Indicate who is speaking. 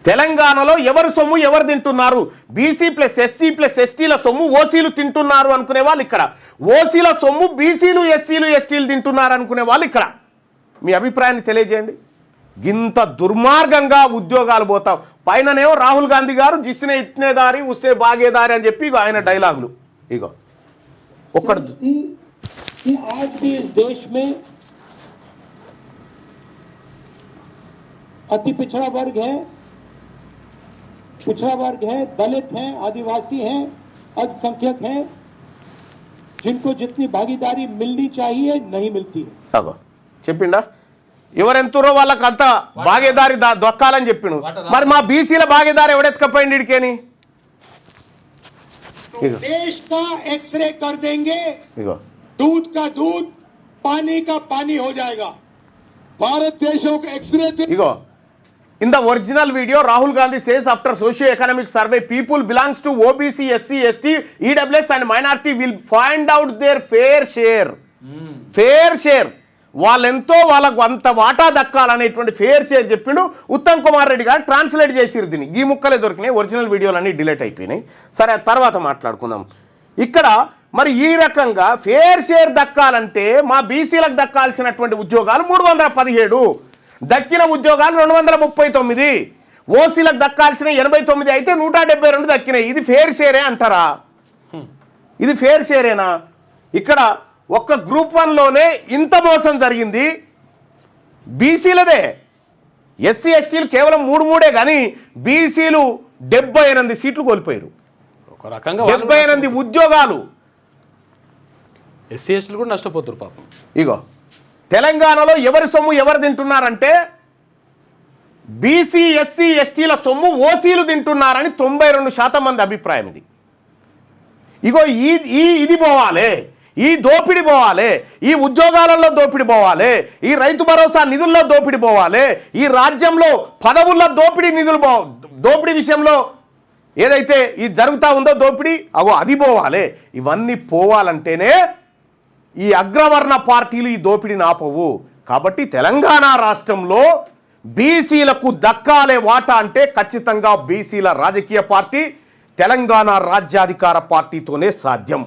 Speaker 1: తెలంగాణలో ఎవరి సొమ్ము ఎవరు తింటున్నారు? బీసీ ప్లస్ ఎస్సీ ప్లస్ ఎస్టీల సొమ్ము ఓసీలు తింటున్నారు అనుకునే వాళ్ళు ఇక్కడ, ఓసీల సొమ్ము బీసీలు ఎస్సీలు ఎస్టీలు తింటున్నారు అనుకునే వాళ్ళు ఇక్కడ. మీ అభిప్రాయాన్ని తెలియజేయండి. ఇంత దుర్మార్గంగా ఉద్యోగాలు పోతాం. పైననేమో రాహుల్ గాంధీ గారు జిస్నే ఇట్నేదారి ఉస్తే బాగేదారి అని చెప్పి ఇగో ఆయన డైలాగులు. ఇగో ఒక్కడు
Speaker 2: आज भी इस देश में अति पिछड़ा वर्ग है, दलित हैं, आदिवासी हैं, अल्पसंख्यक हैं, जिनको जितनी भागीदारी मिलनी चाहिए नहीं मिलती है.
Speaker 1: అగో చెప్పిండా, ఎవరెంతరో వాళ్ళకి అంత భాగీదారి దొక్కాలని చెప్పిండు. మరి మా బీసీల భాగీదారి ఎవడెత్తుకపోయింది ఇడికేని?
Speaker 2: देश का एक्सरे कर देंगे,
Speaker 1: ఇగో
Speaker 2: दूध का दूध पानी का पानी हो जाएगा. भारत देशों का x ray
Speaker 1: ego in the original video Rahul Gandhi says after socio-economic survey people belongs to OBC, SC, ST, EWS and minority will find out their fair share. fair share వాళ్ళెంతో వాళ్ళకు అంత వాటా దక్కాలనేటువంటి ఫేర్ షేర్ చెప్పిండు. ఉత్తమ్ కుమార్ రెడ్డి గారు translate చేసిరు దీన్ని. ఈ ముక్కలే దొరికినాయి, original వీడియోలన్నీ డిలీట్ అయిపోయినాయి. సరే తర్వాత మాట్లాడుకుందాం. ఇక్కడ మరి ఈ రకంగా ఫేర్ షేర్ దక్కాలంటే మా బీసీలకు దక్కాల్సినటువంటి ఉద్యోగాలు 317, దక్కిన ఉద్యోగాలు 239, ఓసీలకు దక్కాల్సిన 89 అయితే 172 దక్కినాయి. ఇది ఫేర్ షేరే అంటారా? ఇది ఫేర్ షేరేనా? ఇక్కడ ఒక్క గ్రూప్ 1లోనే ఇంత మోసం జరిగింది బీసీలదే. ఎస్సీ ఎస్టీలు కేవలం 3 కానీ బీసీలు 78 సీట్లు కోల్పోయారు.
Speaker 3: ఒక రకంగా
Speaker 1: 78 ఉద్యోగాలు.
Speaker 3: ఎస్సీ ఎస్టీలు కూడా నష్టపోతారు పాపం.
Speaker 1: ఇగో తెలంగాణలో ఎవరి సొమ్ము ఎవరు తింటున్నారంటే బీసీ ఎస్సీ ఎస్టీల సొమ్ము ఓసీలు తింటున్నారని 92% మంది అభిప్రాయం. ఇది ఇగో ఇది పోవాలి, ఈ దోపిడి పోవాలి, ఈ ఉద్యోగాలలో దోపిడి పోవాలి, ఈ రైతు భరోసా నిధుల్లో దోపిడి పోవాలి, ఈ రాజ్యంలో పదవుల్లో దోపిడి విషయంలో ఏదైతే ఇది జరుగుతూ ఉందో దోపిడి అది పోవాలి. ఇవన్నీ పోవాలంటేనే ఈ అగ్రవర్ణ పార్టీలు ఈ దోపిడిని ఆపవు. కాబట్టి తెలంగాణ రాష్ట్రంలో బీసీలకు దక్కాలే వాటా అంటే ఖచ్చితంగా బీసీల రాజకీయ పార్టీ తెలంగాణ రాజ్యాధికార పార్టీతోనే సాధ్యం.